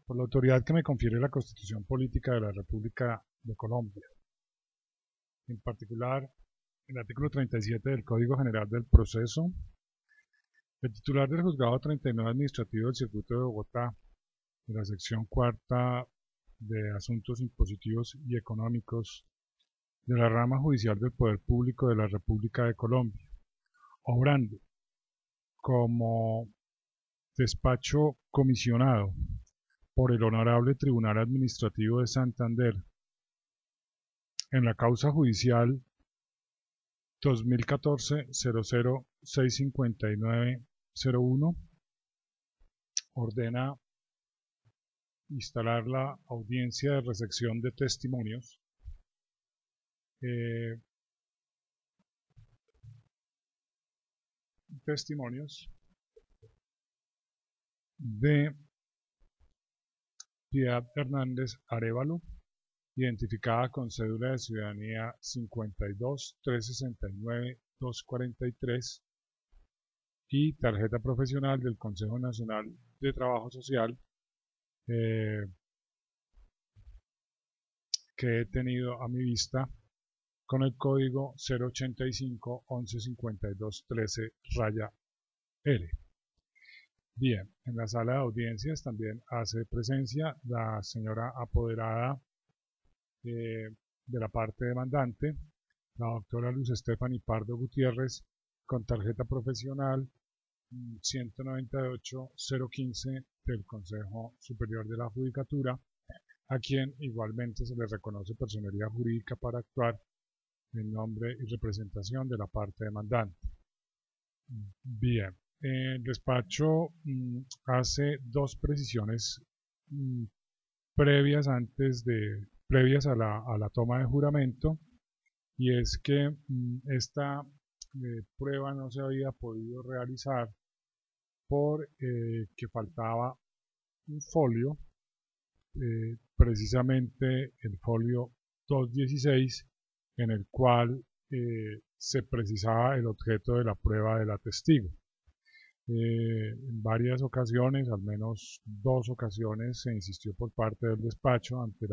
por la autoridad que me confiere la Constitución Política de la República de Colombia, en particular el artículo 37 del Código General del Proceso. El titular del Juzgado 39 Administrativo del Circuito de Bogotá, de la sección cuarta de Asuntos Impositivos y Económicos de la rama judicial del Poder Público de la República de Colombia, obrando como despacho comisionado por el Honorable Tribunal Administrativo de Santander en la causa judicial 2014-00-65901, ordena instalar la audiencia de recepción de testimonios de Piedad Hernández Arévalo, identificada con cédula de ciudadanía 52-369-243 y tarjeta profesional del Consejo Nacional de Trabajo Social, que he tenido a mi vista con el código 085-1152-13-R. Bien, en la sala de audiencias también hace presencia la señora apoderada de la parte demandante, la doctora Luz Estefany Pardo Gutiérrez, con tarjeta profesional 198-015 del Consejo Superior de la Judicatura, a quien igualmente se le reconoce personería jurídica para actuar en nombre y representación de la parte demandante. Bien, el despacho hace dos precisiones previas a la toma de juramento, y es que esta prueba no se había podido realizar por que faltaba un folio, precisamente el folio 216, en el cual se precisaba el objeto de la prueba de la testigo. En varias ocasiones, al menos dos ocasiones, se insistió por parte del despacho ante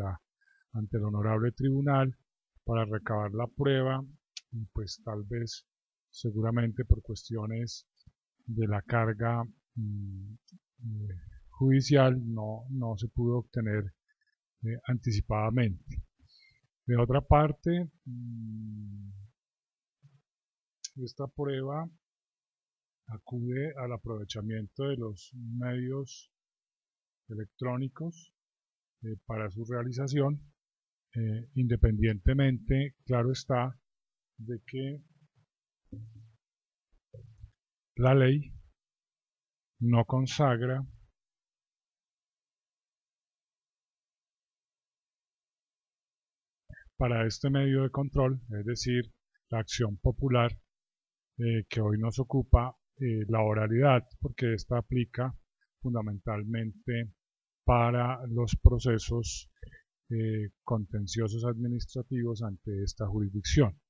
el honorable tribunal para recabar la prueba, y pues tal vez, seguramente por cuestiones de la carga judicial, no se pudo obtener anticipadamente. De otra parte, esta prueba acude al aprovechamiento de los medios electrónicos para su realización, independientemente, claro está, de que la ley no consagra para este medio de control, es decir, la acción popular que hoy nos ocupa, la oralidad, porque esta aplica fundamentalmente para los procesos contenciosos administrativos ante esta jurisdicción.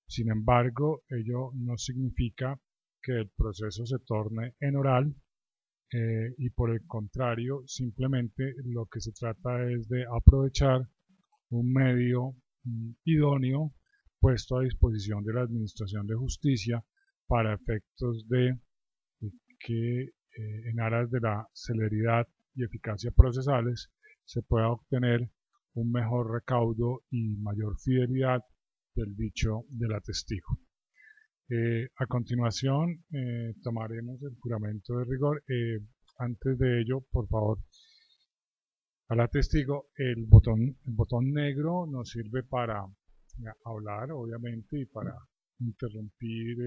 Sin embargo, ello no significa que el proceso se torne en oral, y por el contrario, simplemente lo que se trata es de aprovechar un medio idóneo puesto a disposición de la Administración de Justicia para efectos de que en aras de la celeridad y eficacia procesales se pueda obtener un mejor recaudo y mayor fidelidad del dicho del testigo. A continuación tomaremos el juramento de rigor. Antes de ello, por favor, al testigo, el botón negro nos sirve para hablar, obviamente, y para interrumpir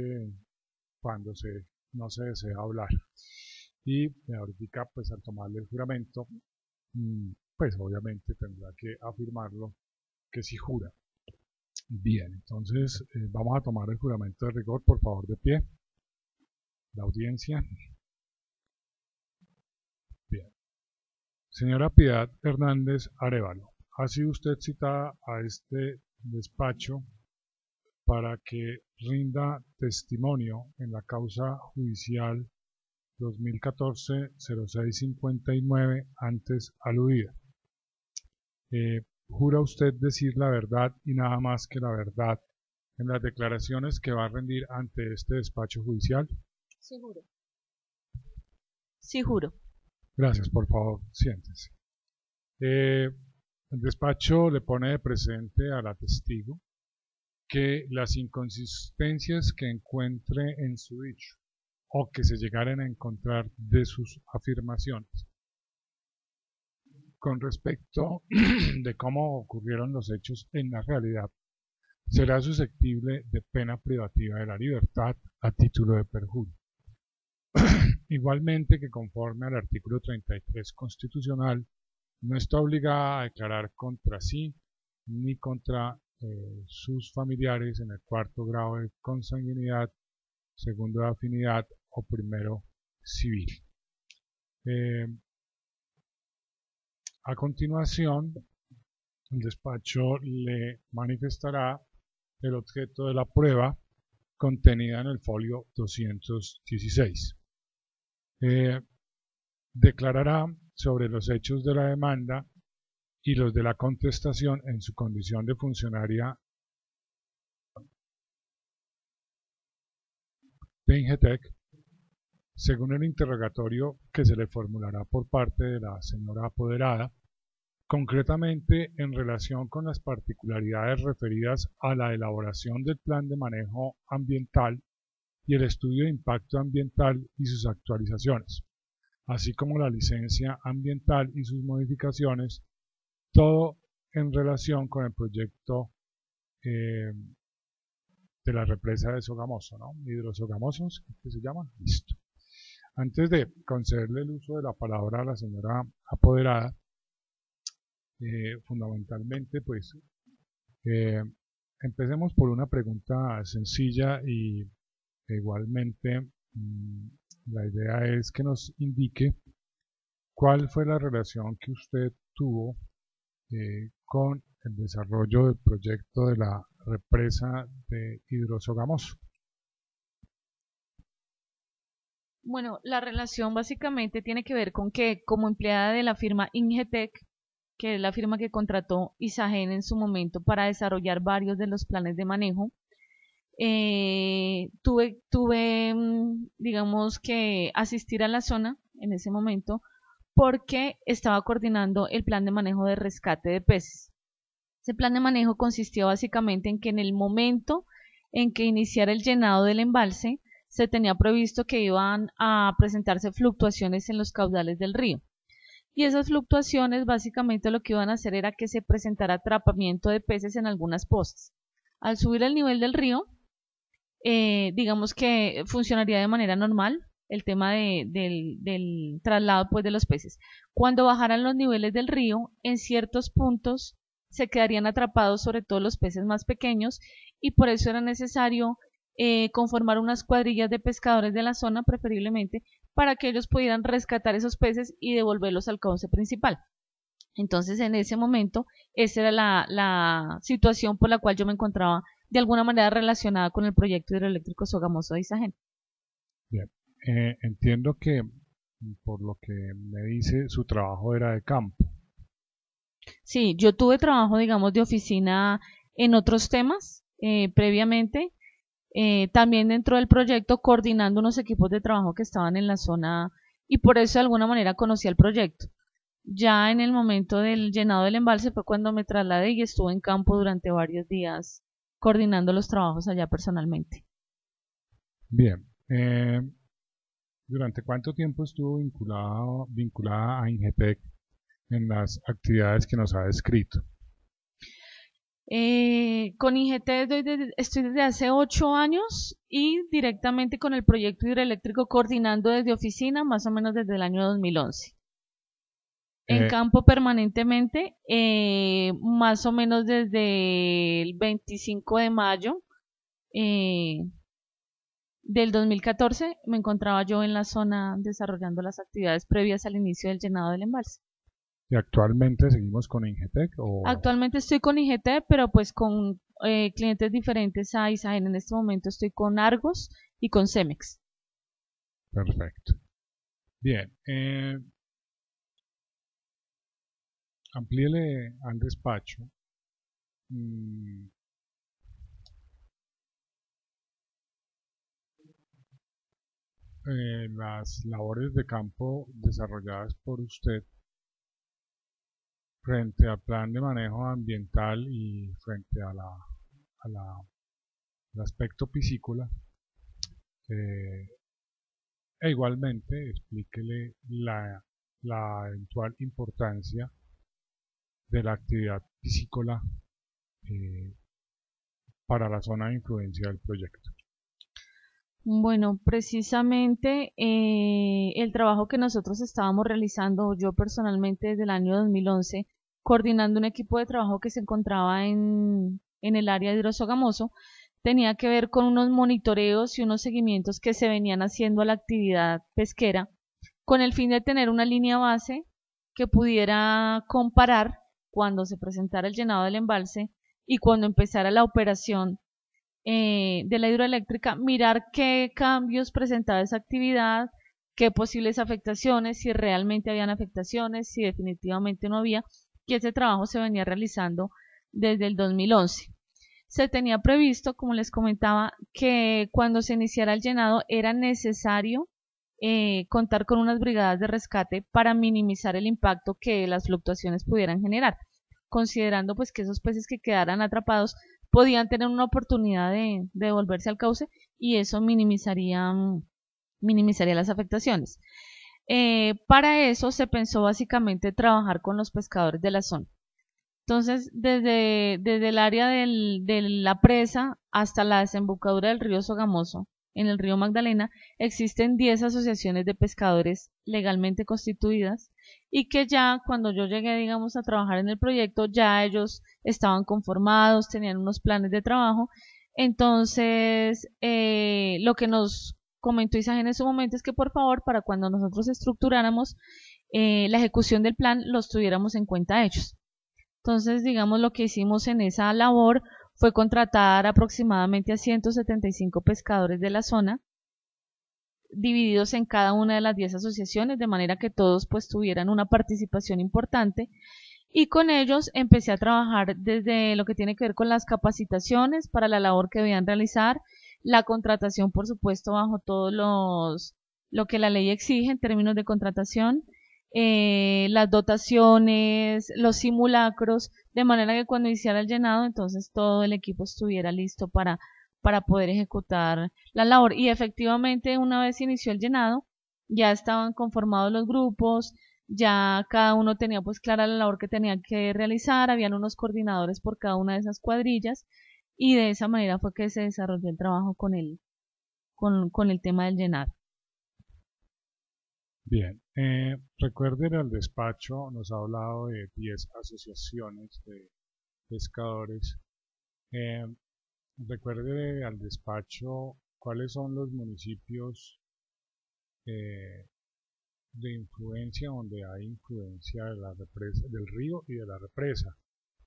cuando no se desea hablar. Y ahorita, pues al tomarle el juramento, pues obviamente tendrá que afirmarlo que sí jura. Bien, entonces vamos a tomar el juramento de rigor, por favor, de pie. La audiencia. Bien. Señora Piedad Hernández Arévalo, ha sido usted citada a este despacho para que rinda testimonio en la causa judicial 2014-0659 antes aludida. ¿Jura usted decir la verdad y nada más que la verdad en las declaraciones que va a rendir ante este despacho judicial? Sí, juro. Sí, juro. Gracias, por favor, siéntese. El despacho le pone de presente a la testigo que las inconsistencias que encuentre en su dicho o que se llegaren a encontrar de sus afirmaciones con respecto de cómo ocurrieron los hechos en la realidad, será susceptible de pena privativa de la libertad a título de perjurio. Igualmente que conforme al artículo 33 constitucional, no está obligada a declarar contra sí ni contra sus familiares en el cuarto grado de consanguinidad, segundo de afinidad o primero civil. A continuación, el despacho le manifestará el objeto de la prueba contenida en el folio 216. Declarará sobre los hechos de la demanda y los de la contestación en su condición de funcionaria de Ingetec, según el interrogatorio que se le formulará por parte de la señora apoderada, concretamente en relación con las particularidades referidas a la elaboración del plan de manejo ambiental y el estudio de impacto ambiental y sus actualizaciones, así como la licencia ambiental y sus modificaciones, todo en relación con el proyecto de la represa de Sogamoso, ¿no? Hidrosogamosos, ¿qué se llama? Listo. Antes de concederle el uso de la palabra a la señora apoderada, fundamentalmente, pues, empecemos por una pregunta sencilla y igualmente la idea es que nos indique cuál fue la relación que usted tuvo con el desarrollo del proyecto de la represa de Hidrosogamoso. Bueno, la relación básicamente tiene que ver con que como empleada de la firma Ingetec, que es la firma que contrató Isagen en su momento para desarrollar varios de los planes de manejo, digamos que asistir a la zona en ese momento porque estaba coordinando el plan de manejo de rescate de peces. Ese plan de manejo consistía básicamente en que en el momento en que iniciara el llenado del embalse, se tenía previsto que iban a presentarse fluctuaciones en los caudales del río. Y esas fluctuaciones básicamente lo que iban a hacer era que se presentara atrapamiento de peces en algunas pozas. Al subir el nivel del río, digamos que funcionaría de manera normal el tema del traslado pues, de los peces. Cuando bajaran los niveles del río, en ciertos puntos se quedarían atrapados sobre todo los peces más pequeños y por eso era necesario conformar unas cuadrillas de pescadores de la zona preferiblemente para que ellos pudieran rescatar esos peces y devolverlos al cauce principal. Entonces en ese momento esa era la situación por la cual yo me encontraba de alguna manera relacionada con el proyecto hidroeléctrico Sogamoso de Isagen. Bien, entiendo que por lo que me dice su trabajo era de campo. Sí, yo tuve trabajo, digamos, de oficina en otros temas previamente, también dentro del proyecto coordinando unos equipos de trabajo que estaban en la zona y por eso de alguna manera conocía el proyecto. Ya en el momento del llenado del embalse fue cuando me trasladé y estuve en campo durante varios días coordinando los trabajos allá personalmente. Bien, ¿durante cuánto tiempo estuvo vinculada a Ingetec en las actividades que nos ha descrito? Con IGT estoy desde hace 8 años y directamente con el proyecto hidroeléctrico coordinando desde oficina más o menos desde el año 2011. En campo permanentemente, más o menos desde el 25 de mayo del 2014 me encontraba yo en la zona desarrollando las actividades previas al inicio del llenado del embalse. ¿Y actualmente seguimos con Ingetec? Actualmente estoy con IGT, pero pues con clientes diferentes a Isagen. En este momento estoy con Argos y con Cemex. Perfecto. Bien, amplíele al despacho. mm, las labores de campo desarrolladas por usted frente al plan de manejo ambiental y frente al aspecto piscícola, eh, e igualmente explíquele la eventual importancia de la actividad piscícola eh, para la zona de influencia del proyecto. Bueno, precisamente el trabajo que nosotros estábamos realizando, yo personalmente desde el año 2011, coordinando un equipo de trabajo que se encontraba en el área de Hidrosogamoso, tenía que ver con unos monitoreos y unos seguimientos que se venían haciendo a la actividad pesquera, con el fin de tener una línea base que pudiera comparar cuando se presentara el llenado del embalse y cuando empezara la operación de la hidroeléctrica, mirar qué cambios presentaba esa actividad, qué posibles afectaciones, si realmente habían afectaciones, si definitivamente no había, y ese trabajo se venía realizando desde el 2011. Se tenía previsto, como les comentaba, que cuando se iniciara el llenado era necesario contar con unas brigadas de rescate para minimizar el impacto que las fluctuaciones pudieran generar, considerando pues que esos peces que quedaran atrapados podían tener una oportunidad de devolverse al cauce y eso minimizaría las afectaciones. Para eso se pensó básicamente trabajar con los pescadores de la zona. Entonces, desde el área de la presa hasta la desembocadura del río Sogamoso, en el río Magdalena, existen 10 asociaciones de pescadores legalmente constituidas y que ya cuando yo llegué, digamos, a trabajar en el proyecto, ya ellos estaban conformados, tenían unos planes de trabajo. Entonces, lo que nos comentó Isagen en su momento es que por favor, para cuando nosotros estructuráramos la ejecución del plan, los tuviéramos en cuenta ellos. Entonces, digamos, lo que hicimos en esa labor fue contratar aproximadamente a 175 pescadores de la zona, divididos en cada una de las 10 asociaciones, de manera que todos pues tuvieran una participación importante. Y con ellos empecé a trabajar desde lo que tiene que ver con las capacitaciones para la labor que debían realizar, la contratación, por supuesto, bajo todos lo que la ley exige en términos de contratación, las dotaciones, los simulacros, de manera que cuando hiciera el llenado, entonces todo el equipo estuviera listo para poder ejecutar la labor. Y efectivamente, una vez inició el llenado, ya estaban conformados los grupos, ya cada uno tenía pues clara la labor que tenía que realizar, habían unos coordinadores por cada una de esas cuadrillas y de esa manera fue que se desarrolló el trabajo con el tema del llenado. Bien, recuerden al despacho, nos ha hablado de 10 asociaciones de pescadores. Eh, Recuerde al despacho cuáles son los municipios eh, de influencia donde hay influencia de la represa, del río y de la represa,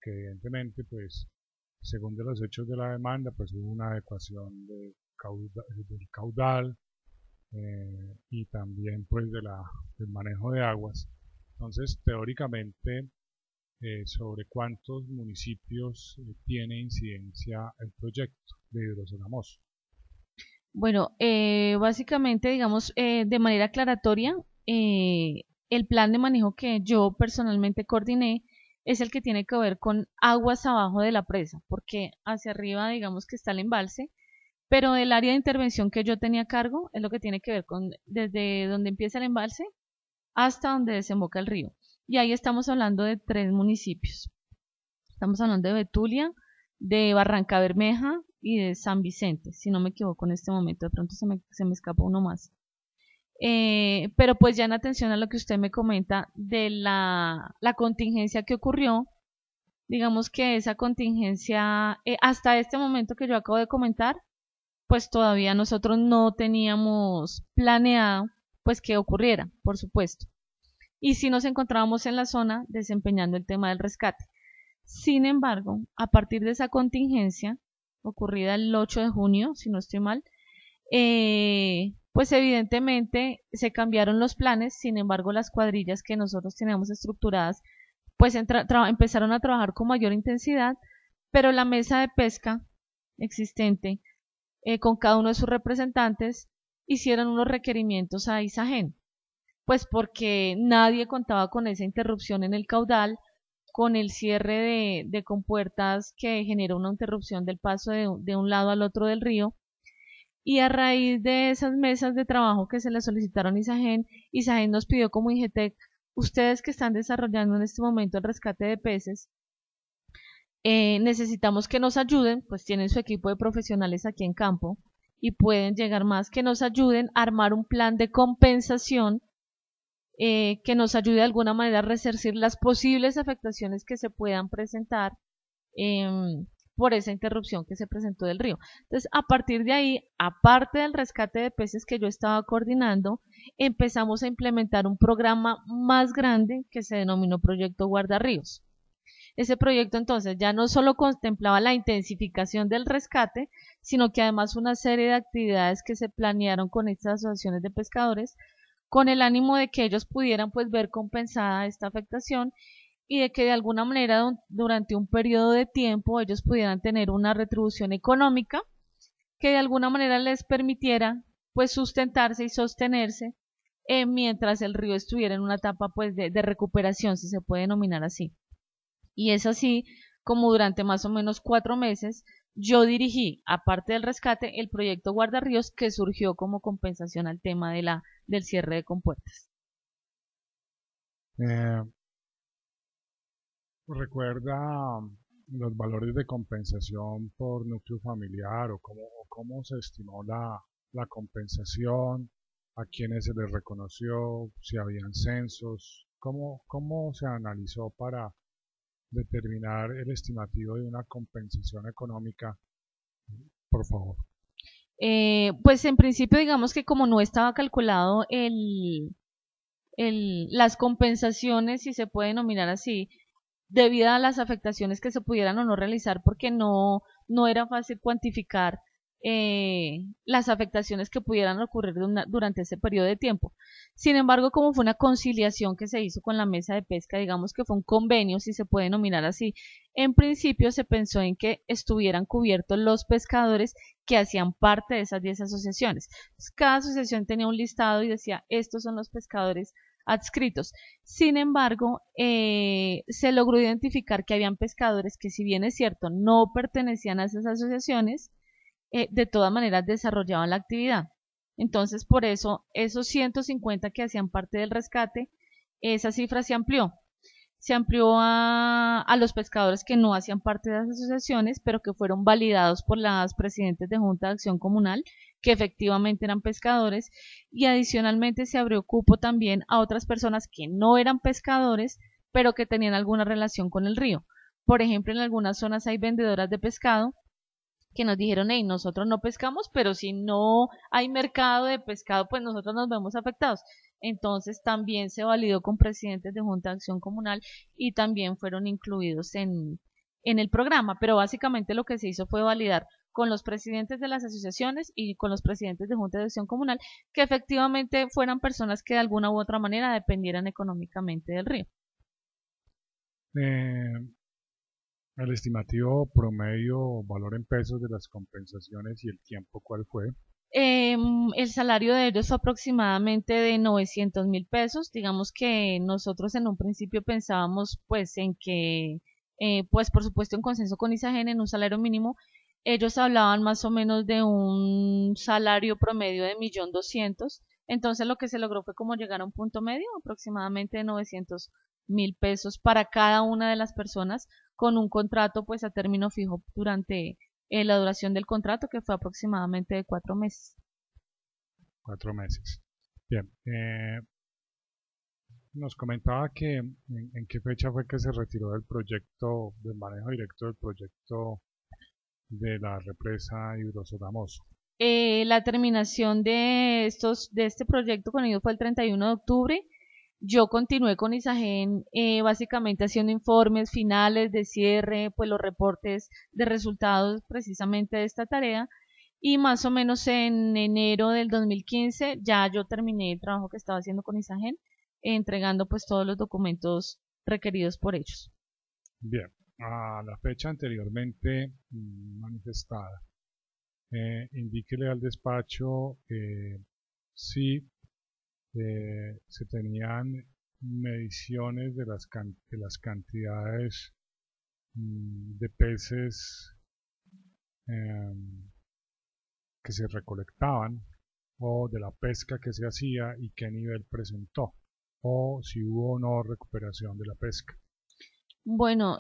que evidentemente pues según de los hechos de la demanda pues hubo una adecuación del caudal y también pues del manejo de aguas. Entonces teóricamente sobre cuántos municipios tiene incidencia el proyecto de Hidrosogamoso. Bueno, básicamente, digamos, de manera aclaratoria, el plan de manejo que yo personalmente coordiné es el que tiene que ver con aguas abajo de la presa, porque hacia arriba, digamos que está el embalse, pero el área de intervención que yo tenía a cargo es lo que tiene que ver con desde donde empieza el embalse hasta donde desemboca el río. Y ahí estamos hablando de 3 municipios. Estamos hablando de Betulia, de Barranca Bermeja y de San Vicente, si no me equivoco en este momento, de pronto se me escapa uno más. Pero pues ya en atención a lo que usted me comenta de la contingencia que ocurrió, digamos que esa contingencia, hasta este momento que yo acabo de comentar, pues todavía nosotros no teníamos planeado pues que ocurriera, por supuesto. Y sí nos encontrábamos en la zona desempeñando el tema del rescate. Sin embargo, a partir de esa contingencia, ocurrida el 8 de junio, si no estoy mal, pues evidentemente se cambiaron los planes. Sin embargo, las cuadrillas que nosotros teníamos estructuradas pues empezaron a trabajar con mayor intensidad, pero la mesa de pesca existente, con cada uno de sus representantes, hicieron unos requerimientos a Isagen, pues porque nadie contaba con esa interrupción en el caudal, con el cierre de compuertas que generó una interrupción del paso de un lado al otro del río. Y a raíz de esas mesas de trabajo que se le solicitaron a Isagen, Isagen nos pidió como INGETEC: ustedes que están desarrollando en este momento el rescate de peces, necesitamos que nos ayuden, pues tienen su equipo de profesionales aquí en campo y pueden llegar más, que nos ayuden a armar un plan de compensación, que nos ayude de alguna manera a resarcir las posibles afectaciones que se puedan presentar por esa interrupción que se presentó del río. Entonces, a partir de ahí, aparte del rescate de peces que yo estaba coordinando, empezamos a implementar un programa más grande que se denominó Proyecto Guardarríos. Ese proyecto entonces ya no solo contemplaba la intensificación del rescate, sino que además una serie de actividades que se planearon con estas asociaciones de pescadores, con el ánimo de que ellos pudieran pues ver compensada esta afectación y de que de alguna manera durante un periodo de tiempo ellos pudieran tener una retribución económica que de alguna manera les permitiera pues sustentarse y sostenerse, mientras el río estuviera en una etapa pues de recuperación, si se puede denominar así. Y es así como durante más o menos 4 meses yo dirigí, aparte del rescate, el proyecto Guardarríos, que surgió como compensación al tema del cierre de compuertas. ¿Recuerda los valores de compensación por núcleo familiar o cómo se estimó la compensación, a quiénes se les reconoció, si habían censos, cómo se analizó para determinar el estimativo de una compensación económica, por favor? Pues en principio digamos que como no estaba calculado las compensaciones, si se puede denominar así, debido a las afectaciones que se pudieran o no realizar, porque no era fácil cuantificar las afectaciones que pudieran ocurrir durante ese periodo de tiempo. Sin embargo, como fue una conciliación que se hizo con la mesa de pesca, digamos que fue un convenio, si se puede denominar así, en principio se pensó en que estuvieran cubiertos los pescadores que hacían parte de esas 10 asociaciones. Entonces, cada asociación tenía un listado y decía: estos son los pescadores adscritos. Sin embargo, se logró identificar que habían pescadores que, si bien es cierto, no pertenecían a esas asociaciones, de todas maneras desarrollaban la actividad. Entonces, por eso, esos 150 que hacían parte del rescate, esa cifra se amplió. Se amplió a los pescadores que no hacían parte de las asociaciones, pero que fueron validados por las presidentes de Junta de Acción Comunal, que efectivamente eran pescadores, y adicionalmente se abrió cupo también a otras personas que no eran pescadores, pero que tenían alguna relación con el río. Por ejemplo, en algunas zonas hay vendedoras de pescado que nos dijeron: hey, nosotros no pescamos, pero si no hay mercado de pescado, pues nosotros nos vemos afectados. Entonces también se validó con presidentes de Junta de Acción Comunal y también fueron incluidos en el programa, pero básicamente lo que se hizo fue validar con los presidentes de las asociaciones y con los presidentes de Junta de Acción Comunal que efectivamente fueran personas que de alguna u otra manera dependieran económicamente del río. El estimativo promedio, valor en pesos de las compensaciones y el tiempo, ¿cuál fue? El salario de ellos fue aproximadamente de 900.000 pesos. Digamos que nosotros en un principio pensábamos pues en que, pues por supuesto en consenso con Isagen, en un salario mínimo. Ellos hablaban más o menos de un salario promedio de 1.200.000. Entonces lo que se logró fue como llegar a un punto medio, aproximadamente de 900.000 pesos para cada una de las personas, con un contrato pues a término fijo durante la duración del contrato, que fue aproximadamente de 4 meses. 4 meses. Bien. Nos comentaba que en qué fecha fue que se retiró del proyecto, del manejo directo del proyecto de la represa Hidrosogamoso. La terminación de este proyecto con ellos fue el 31 de octubre. Yo continué con Isagen, básicamente haciendo informes finales de cierre, pues los reportes de resultados precisamente de esta tarea, y más o menos en enero del 2015 ya yo terminé el trabajo que estaba haciendo con Isagen, entregando pues todos los documentos requeridos por ellos. Bien, a la fecha anteriormente manifestada, indíquele al despacho si se tenían mediciones de las cantidades de peces em, que se recolectaban o de la pesca que se hacía y qué nivel presentó o si hubo o no recuperación de la pesca. Bueno,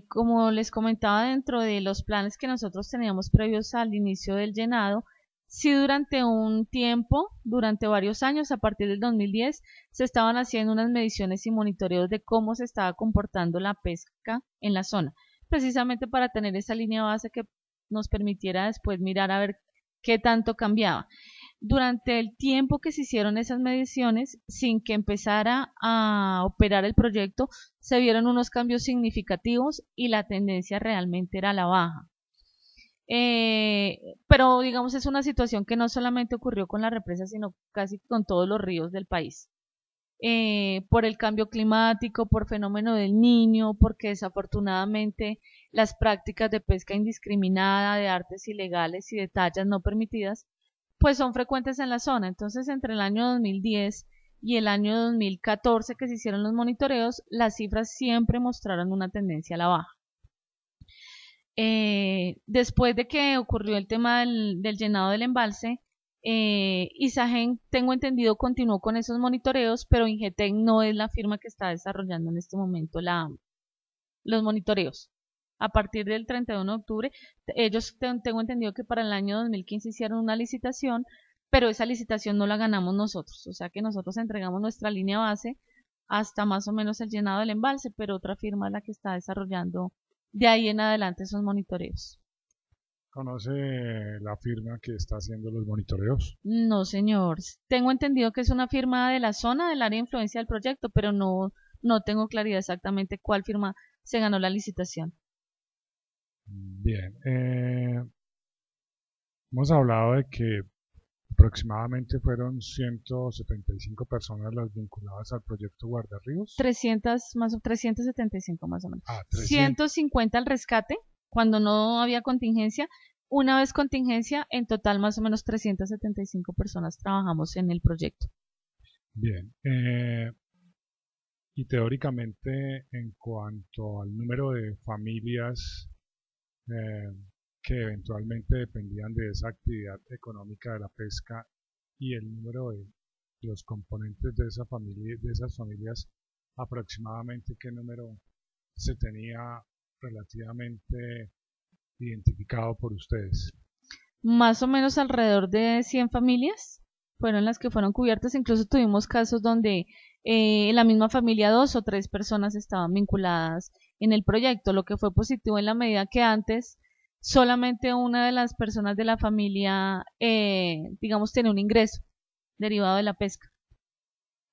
como les comentaba, dentro de los planes que nosotros teníamos previos al inicio del llenado, sí durante un tiempo, durante varios años, a partir del 2010, se estaban haciendo unas mediciones y monitoreos de cómo se estaba comportando la pesca en la zona, precisamente para tener esa línea base que nos permitiera después mirar a ver qué tanto cambiaba. Durante el tiempo que se hicieron esas mediciones, sin que empezara a operar el proyecto, se vieron unos cambios significativos y la tendencia realmente era a la baja. Pero digamos es una situación que no solamente ocurrió con la represa, sino casi con todos los ríos del país. Por el cambio climático, por fenómeno del Niño, porque desafortunadamente las prácticas de pesca indiscriminada, de artes ilegales y de tallas no permitidas, pues son frecuentes en la zona. Entonces, entre el año 2010 y el año 2014 que se hicieron los monitoreos, las cifras siempre mostraron una tendencia a la baja. Después de que ocurrió el tema del llenado del embalse, Isagen, tengo entendido, continuó con esos monitoreos, pero Ingetec no es la firma que está desarrollando en este momento los monitoreos. A partir del 31 de octubre, ellos tengo entendido que para el año 2015 hicieron una licitación, pero esa licitación no la ganamos nosotros, o sea que nosotros entregamos nuestra línea base hasta más o menos el llenado del embalse, pero otra firma es la que está desarrollando de ahí en adelante esos monitoreos. ¿Conoce la firma que está haciendo los monitoreos? No, señor. Tengo entendido que es una firma de la zona, del área de influencia del proyecto, pero no tengo claridad exactamente cuál firma se ganó la licitación. Bien, hemos hablado de que aproximadamente fueron 175 personas las vinculadas al proyecto Guardarríos. 375 más o menos. Ah, 300. 150 al rescate, cuando no había contingencia. Una vez contingencia, en total más o menos 375 personas trabajamos en el proyecto. Bien, y teóricamente en cuanto al número de familias eh, que eventualmente dependían de esa actividad económica de la pesca y el número de los componentes de esa familia, de esas familias, aproximadamente qué número se tenía relativamente identificado por ustedes. Más o menos alrededor de 100 familias fueron las que fueron cubiertas. Incluso tuvimos casos donde en la misma familia 2 o 3 personas estaban vinculadas en el proyecto, lo que fue positivo en la medida que antes solamente una de las personas de la familia, digamos, tenía un ingreso derivado de la pesca.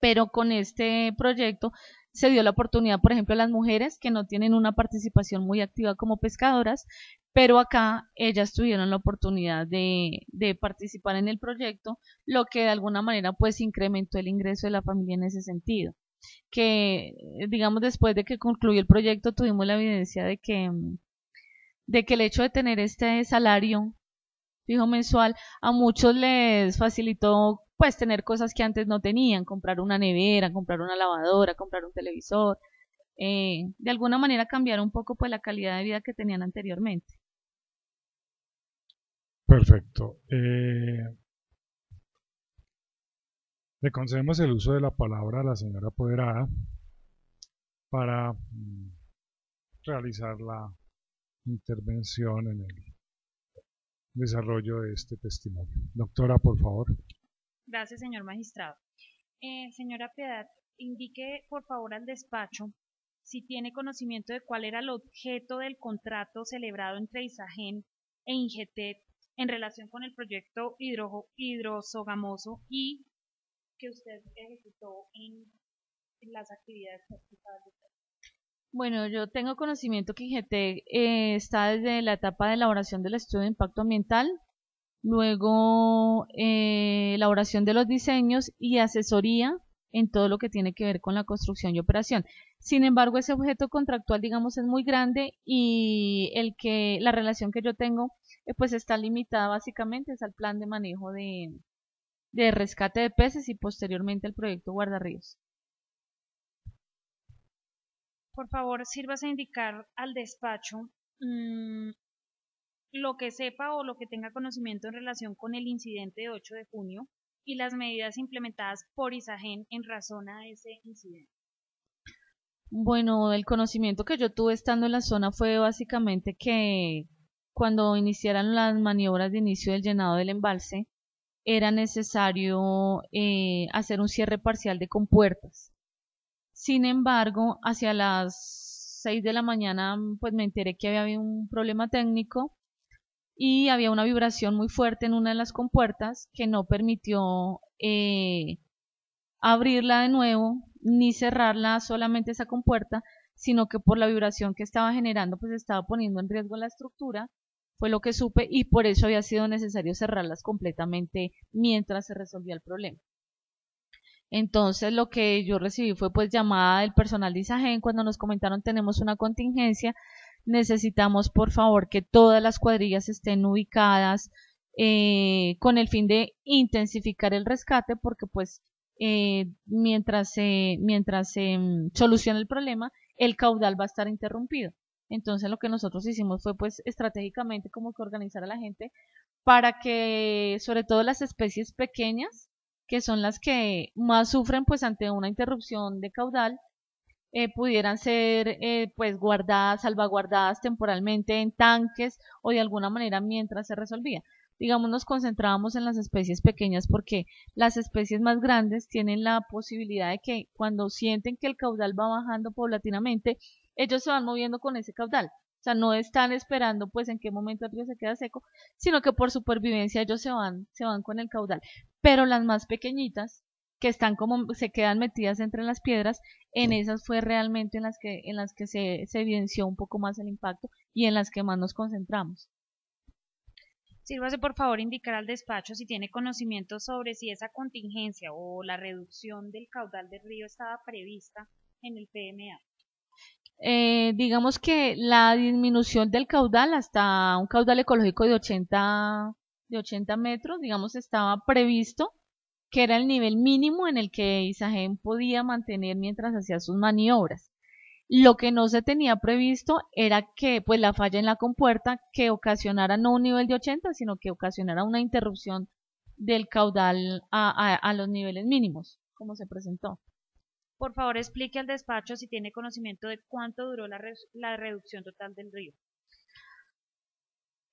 Pero con este proyecto se dio la oportunidad, por ejemplo, a las mujeres que no tienen una participación muy activa como pescadoras, pero acá ellas tuvieron la oportunidad de participar en el proyecto, lo que de alguna manera pues incrementó el ingreso de la familia en ese sentido. Que digamos después de que concluyó el proyecto tuvimos la evidencia de que el hecho de tener este salario fijo mensual a muchos les facilitó pues tener cosas que antes no tenían, comprar una nevera, comprar una lavadora, comprar un televisor, de alguna manera cambiar un poco pues la calidad de vida que tenían anteriormente. Perfecto. Le concedemos el uso de la palabra a la señora apoderada para realizar la intervención en el desarrollo de este testimonio. Doctora, por favor. Gracias, señor magistrado. Señora Piedad, indique por favor al despacho si tiene conocimiento de cuál era el objeto del contrato celebrado entre Isagen e Ingetec en relación con el proyecto hidrosogamoso y que usted ejecutó en las actividades prácticas. Bueno, yo tengo conocimiento que IGT está desde la etapa de elaboración del estudio de impacto ambiental, luego elaboración de los diseños y asesoría en todo lo que tiene que ver con la construcción y operación. Sin embargo, ese objeto contractual, digamos, es muy grande y la relación que yo tengo, pues está limitada básicamente es al plan de manejo de rescate de peces y posteriormente al proyecto Guardarríos. Por favor, sírvase a indicar al despacho lo que sepa o lo que tenga conocimiento en relación con el incidente de 8 de junio y las medidas implementadas por ISAGEN en razón a ese incidente. Bueno, el conocimiento que yo tuve estando en la zona fue básicamente que cuando iniciaran las maniobras de inicio del llenado del embalse, era necesario hacer un cierre parcial de compuertas. Sin embargo, hacia las 6 de la mañana, pues me enteré que había habido un problema técnico y había una vibración muy fuerte en una de las compuertas que no permitió abrirla de nuevo ni cerrarla solamente esa compuerta, sino que por la vibración que estaba generando, pues estaba poniendo en riesgo la estructura, fue lo que supe y por eso había sido necesario cerrarlas completamente mientras se resolvía el problema. Entonces lo que yo recibí fue pues llamada del personal de ISAGEN cuando nos comentaron tenemos una contingencia, necesitamos por favor que todas las cuadrillas estén ubicadas con el fin de intensificar el rescate porque pues mientras se soluciona el problema el caudal va a estar interrumpido. Entonces lo que nosotros hicimos fue pues estratégicamente como que organizar a la gente para que sobre todo las especies pequeñas que son las que más sufren pues ante una interrupción de caudal, pudieran ser pues guardadas, salvaguardadas temporalmente en tanques o de alguna manera mientras se resolvía. Digamos, nos concentrábamos en las especies pequeñas porque las especies más grandes tienen la posibilidad de que cuando sienten que el caudal va bajando paulatinamente, ellos se van moviendo con ese caudal. O sea, no están esperando pues en qué momento el río se queda seco, sino que por supervivencia ellos se van con el caudal. Pero las más pequeñitas, que están como, se quedan metidas entre las piedras, en esas fue realmente en las que se evidenció un poco más el impacto y en las que más nos concentramos. Sírvase por favor indicar al despacho si tiene conocimiento sobre si esa contingencia o la reducción del caudal del río estaba prevista en el PMA. Digamos que la disminución del caudal hasta un caudal ecológico de 80 metros, digamos, estaba previsto, que era el nivel mínimo en el que ISAGEN podía mantener mientras hacía sus maniobras. Lo que no se tenía previsto era que pues la falla en la compuerta que ocasionara no un nivel de 80, sino que ocasionara una interrupción del caudal a los niveles mínimos, como se presentó. Por favor, explique al despacho si tiene conocimiento de cuánto duró la reducción total del río.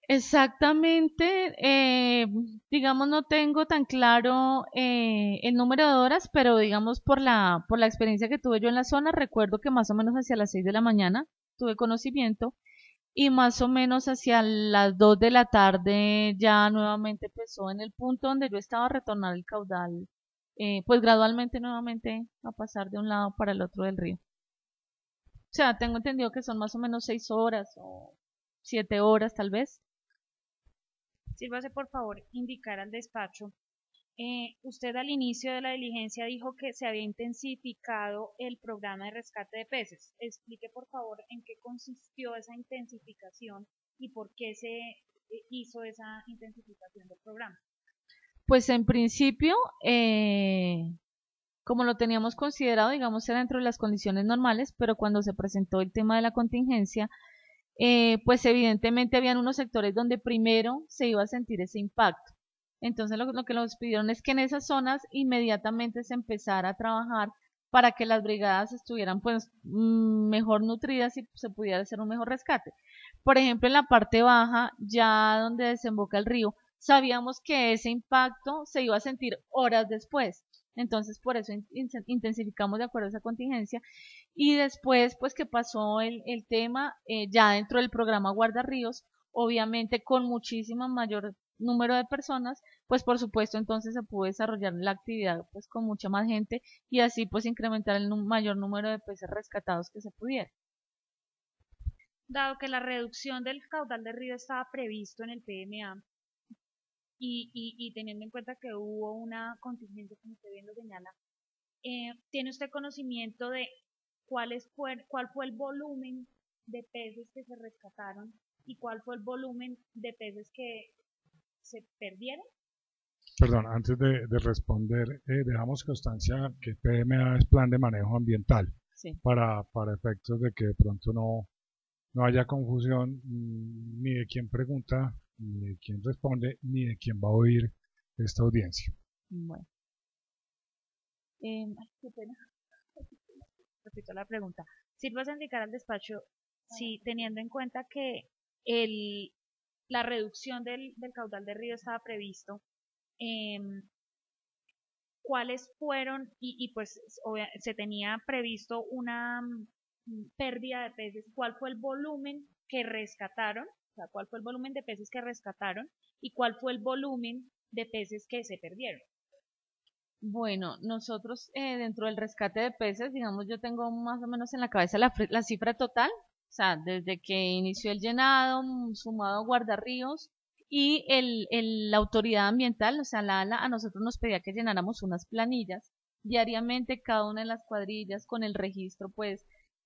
Exactamente, digamos, no tengo tan claro el número de horas, pero digamos por la experiencia que tuve yo en la zona, recuerdo que más o menos hacia las 6 de la mañana tuve conocimiento y más o menos hacia las 2 de la tarde ya nuevamente empezó en el punto donde yo estaba a retornar el caudal, pues gradualmente nuevamente a pasar de un lado para el otro del río. O sea, tengo entendido que son más o menos 6 horas o 7 horas tal vez. Sírvase por favor indicar al despacho. Usted al inicio de la diligencia dijo que se había intensificado el programa de rescate de peces. Explique por favor en qué consistió esa intensificación y por qué se hizo esa intensificación del programa. Pues en principio, como lo teníamos considerado, digamos, era dentro de las condiciones normales, pero cuando se presentó el tema de la contingencia, pues evidentemente habían unos sectores donde primero se iba a sentir ese impacto. Entonces lo que nos pidieron es que en esas zonas inmediatamente se empezara a trabajar para que las brigadas estuvieran pues mejor nutridas y se pudiera hacer un mejor rescate. Por ejemplo, en la parte baja, ya donde desemboca el río, sabíamos que ese impacto se iba a sentir horas después. Entonces, por eso intensificamos de acuerdo a esa contingencia. Y después, pues que pasó el tema, ya dentro del programa Guardarríos, obviamente con muchísimo mayor número de personas, pues por supuesto entonces se pudo desarrollar la actividad pues con mucha más gente y así pues incrementar el mayor número de peces rescatados que se pudiera. Dado que la reducción del caudal del río estaba previsto en el PMA, y teniendo en cuenta que hubo una contingencia, como usted bien lo señala, ¿tiene usted conocimiento de cuál fue el volumen de peces que se rescataron y cuál fue el volumen de peces que se perdieron? Perdón, antes de responder, dejamos constancia que PMA es Plan de Manejo Ambiental Sí. para efectos de que de pronto no haya confusión ni de quién pregunta, ni de quién responde, ni de quién va a oír esta audiencia. Bueno. Ay, qué pena. Repito la pregunta. ¿Sirvas a indicar al despacho si teniendo en cuenta que el, la reducción del caudal del río estaba previsto, em, cuáles fueron, y pues se tenía previsto una pérdida de peces, cuál fue el volumen que rescataron, o sea, cuál fue el volumen de peces que rescataron y cuál fue el volumen de peces que se perdieron? Bueno, nosotros dentro del rescate de peces, digamos, yo tengo más o menos en la cabeza la cifra total, o sea, desde que inició el llenado, sumado a guardarríos y la autoridad ambiental, o sea, la ALA, a nosotros nos pedía que llenáramos unas planillas diariamente, cada una de las cuadrillas con el registro, pues,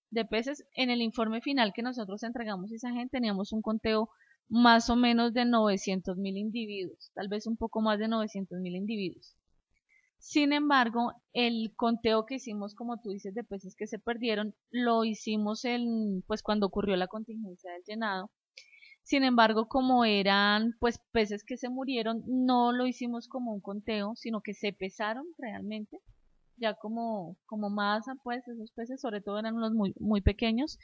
de peces. En el informe final que nosotros entregamos a esa gente teníamos un conteo más o menos de 900.000 individuos, tal vez un poco más de 900.000 individuos. Sin embargo, el conteo que hicimos, como tú dices, de peces que se perdieron, lo hicimos pues cuando ocurrió la contingencia del llenado. Sin embargo, como eran pues peces que se murieron, no lo hicimos como un conteo, sino que se pesaron realmente, ya como masa, pues esos peces, sobre todo eran unos muy pequeños.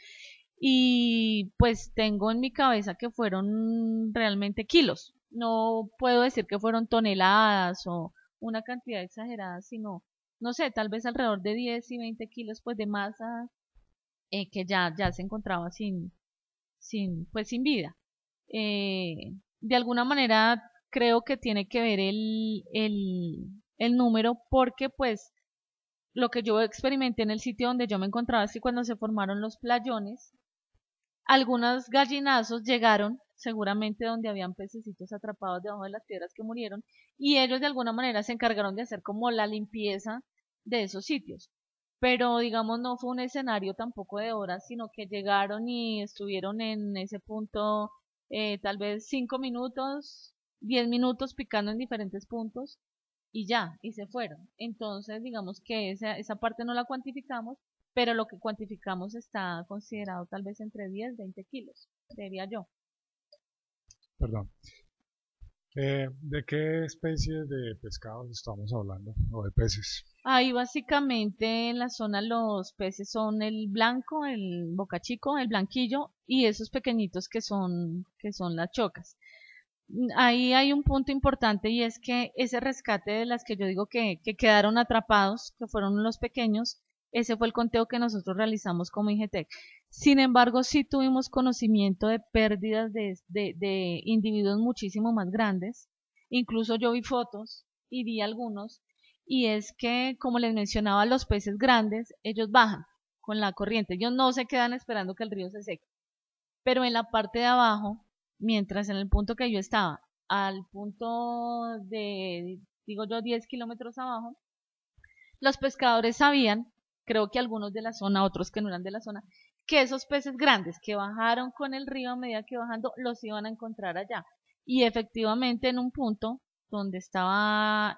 Y pues tengo en mi cabeza que fueron realmente kilos. No puedo decir que fueron toneladas o una cantidad exagerada, sino, no sé, tal vez alrededor de 10 y 20 kilos pues de masa que ya se encontraba pues sin vida. De alguna manera creo que tiene que ver el número porque pues lo que yo experimenté en el sitio donde yo me encontraba es que cuando se formaron los playones, algunos gallinazos llegaron, seguramente donde habían pececitos atrapados debajo de las piedras que murieron, y ellos de alguna manera se encargaron de hacer como la limpieza de esos sitios. Pero digamos no fue un escenario tampoco de horas, sino que llegaron y estuvieron en ese punto tal vez 5 minutos, 10 minutos picando en diferentes puntos y ya, y se fueron. Entonces digamos que esa parte no la cuantificamos, pero lo que cuantificamos está considerado tal vez entre 10 20 kilos, creería yo. Perdón. ¿De qué especies de pescados estamos hablando? ¿O de peces? Ahí básicamente en la zona los peces son el blanco, el bocachico, el blanquillo y esos pequeñitos que son las chocas. Ahí hay un punto importante y es que ese rescate de las que yo digo que quedaron atrapados, que fueron los pequeños, ese fue el conteo que nosotros realizamos como Ingetec. Sin embargo, sí tuvimos conocimiento de pérdidas de individuos muchísimo más grandes. Incluso yo vi fotos y vi algunos, y es que, como les mencionaba, los peces grandes, ellos bajan con la corriente, ellos no se quedan esperando que el río se seque, pero en la parte de abajo, mientras en el punto que yo estaba, al punto de, digo yo, 10 kilómetros abajo, los pescadores sabían, creo que algunos de la zona, otros que no eran de la zona, que esos peces grandes que bajaron con el río a medida que bajando, los iban a encontrar allá. Y efectivamente en un punto donde estaba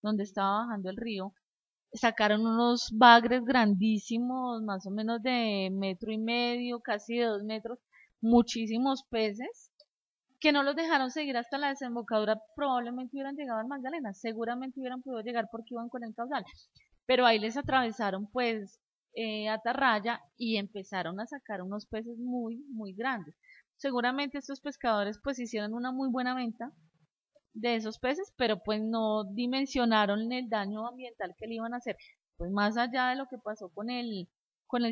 bajando el río, sacaron unos bagres grandísimos, más o menos de 1,5 metros, casi de 2 metros, muchísimos peces, que no los dejaron seguir hasta la desembocadura, probablemente hubieran llegado al Magdalena, seguramente hubieran podido llegar porque iban con el caudal, pero ahí les atravesaron pues atarraya y empezaron a sacar unos peces muy grandes. Seguramente estos pescadores pues hicieron una muy buena venta de esos peces, pero pues no dimensionaron el daño ambiental que le iban a hacer. Pues más allá de lo que pasó con el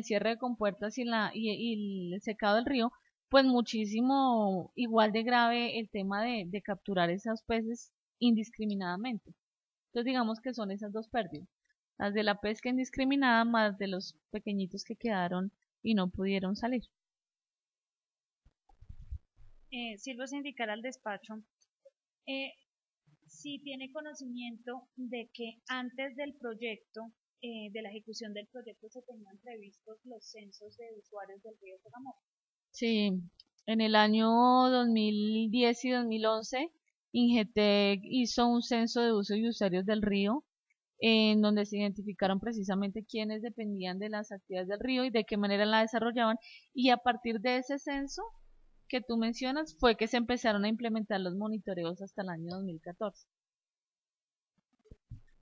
cierre de compuertas y el secado del río, pues muchísimo igual de grave el tema de capturar esos peces indiscriminadamente. Entonces digamos que son esas dos pérdidas, las de la pesca indiscriminada más de los pequeñitos que quedaron y no pudieron salir. Sirvas a indicar al despacho Eh, si tiene conocimiento de que antes del proyecto, de la ejecución del proyecto, se tenían previstos los censos de usuarios del río Sogamora. Sí, en el año 2010 y 2011, Ingetec hizo un censo de uso y usuarios del río, en donde se identificaron precisamente quiénes dependían de las actividades del río y de qué manera la desarrollaban. Y a partir de ese censo que tú mencionas, fue que se empezaron a implementar los monitoreos hasta el año 2014.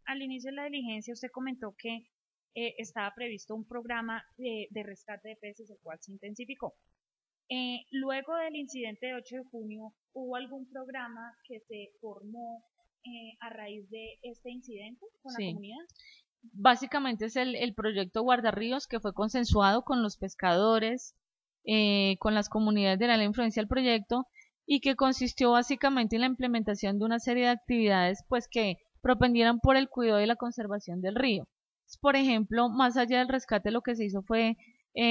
Al inicio de la diligencia usted comentó que estaba previsto un programa de rescate de peces, el cual se intensificó. Luego del incidente de 8 de junio, ¿hubo algún programa que se formó a raíz de este incidente con la Sí, comunidad? básicamente es el proyecto Guardarríos que fue consensuado con los pescadores, con las comunidades de la influencia del proyecto y que consistió básicamente en la implementación de una serie de actividades pues que propendieran por el cuidado y la conservación del río. Por ejemplo, más allá del rescate, lo que se hizo fue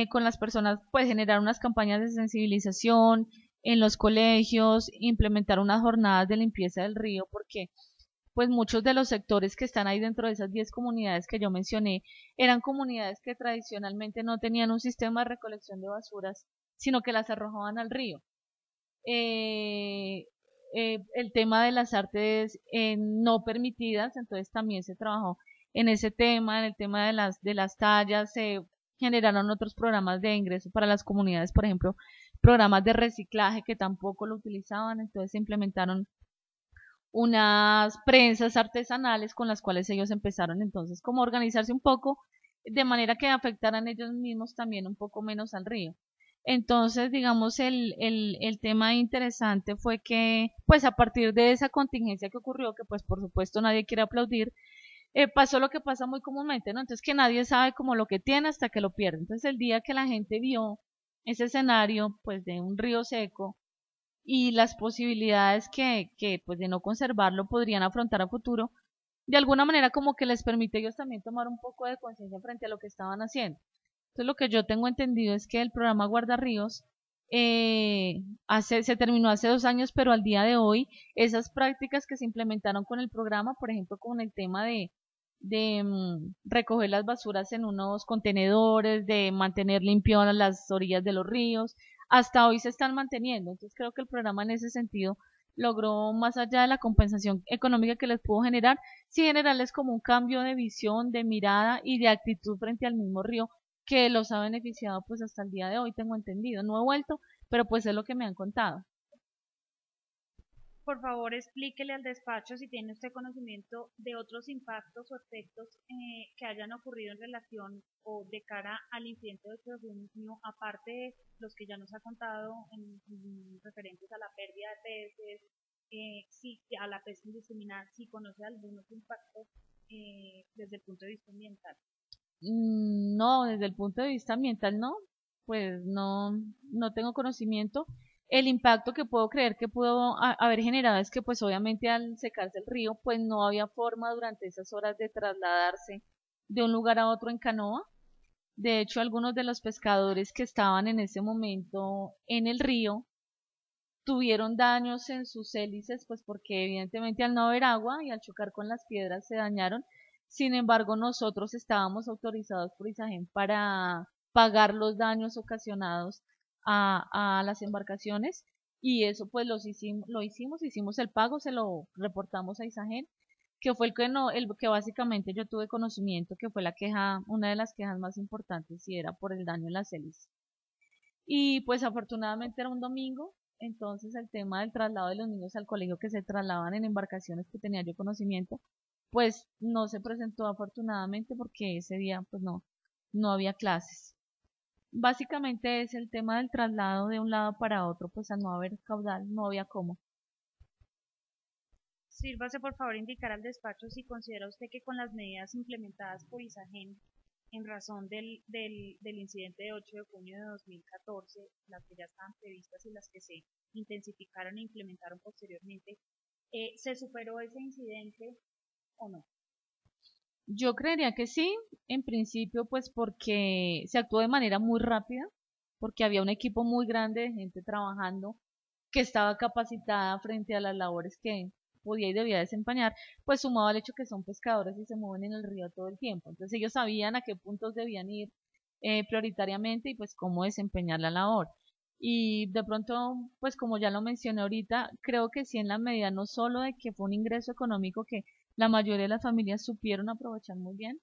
con las personas pues generar unas campañas de sensibilización en los colegios, implementar unas jornadas de limpieza del río, porque pues muchos de los sectores que están ahí dentro de esas 10 comunidades que yo mencioné eran comunidades que tradicionalmente no tenían un sistema de recolección de basuras, sino que las arrojaban al río. Eh, el tema de las artes no permitidas, entonces también se trabajó en ese tema, en el tema de las tallas, se generaron otros programas de ingreso para las comunidades, por ejemplo, programas de reciclaje que tampoco lo utilizaban, entonces se implementaron unas prensas artesanales con las cuales ellos empezaron entonces como a organizarse un poco de manera que afectaran ellos mismos también un poco menos al río. Entonces, digamos, el tema interesante fue que, pues a partir de esa contingencia que ocurrió, que pues por supuesto nadie quiere aplaudir, pasó lo que pasa muy comúnmente, ¿no? Entonces que nadie sabe como lo que tiene hasta que lo pierde. Entonces el día que la gente vio ese escenario, pues de un río seco, y las posibilidades que pues de no conservarlo podrían afrontar a futuro, de alguna manera como que les permite a ellos también tomar un poco de conciencia frente a lo que estaban haciendo. Entonces lo que yo tengo entendido es que el programa Guardarríos se terminó hace 2 años, pero al día de hoy esas prácticas que se implementaron con el programa, por ejemplo con el tema de recoger las basuras en unos contenedores, de mantener limpias las orillas de los ríos, hasta hoy se están manteniendo. Entonces creo que el programa en ese sentido logró, más allá de la compensación económica que les pudo generar, sí generarles como un cambio de visión, de mirada y de actitud frente al mismo río que los ha beneficiado pues hasta el día de hoy, tengo entendido. No he vuelto, pero pues es lo que me han contado. Por favor, explíquele al despacho si tiene usted conocimiento de otros impactos o efectos que hayan ocurrido en relación o de cara al incidente de 8 de junio, aparte de los que ya nos ha contado referentes a la pérdida de peces, si a la pesca indiscriminada, si conoce algunos impactos desde el punto de vista ambiental. No, desde el punto de vista ambiental no, pues no, no tengo conocimiento. El impacto que puedo creer que pudo haber generado es que pues obviamente al secarse el río pues no había forma durante esas horas de trasladarse de un lugar a otro en canoa. De hecho, algunos de los pescadores que estaban en ese momento en el río tuvieron daños en sus hélices, pues porque evidentemente al no haber agua y al chocar con las piedras se dañaron. Sin embargo, nosotros estábamos autorizados por Isagen para pagar los daños ocasionados a las embarcaciones y eso pues hicimos el pago, se lo reportamos a Isagen, que fue el que no, el que básicamente yo tuve conocimiento, que fue la queja, una de las quejas más importantes y era por el daño en las hélices. Y pues afortunadamente era un domingo, entonces el tema del traslado de los niños al colegio que se trasladaban en embarcaciones que tenía yo conocimiento, pues no se presentó afortunadamente porque ese día pues no había clases. Básicamente es el tema del traslado de un lado para otro, pues al no haber caudal, no había cómo. Sírvase por favor indicar al despacho si considera usted que con las medidas implementadas por Isagen en razón del incidente de 8 de junio de 2014, las que ya estaban previstas y las que se intensificaron e implementaron posteriormente, ¿se superó ese incidente o no? Yo creería que sí, en principio pues porque se actuó de manera muy rápida, porque había un equipo muy grande de gente trabajando que estaba capacitada frente a las labores podía y debía desempeñar, pues sumado al hecho que son pescadores y se mueven en el río todo el tiempo. Entonces ellos sabían a qué puntos debían ir prioritariamente y pues cómo desempeñar la labor. Y de pronto, pues como ya lo mencioné ahorita, creo que sí en la medida no solo de que fue un ingreso económico que la mayoría de las familias supieron aprovechar muy bien,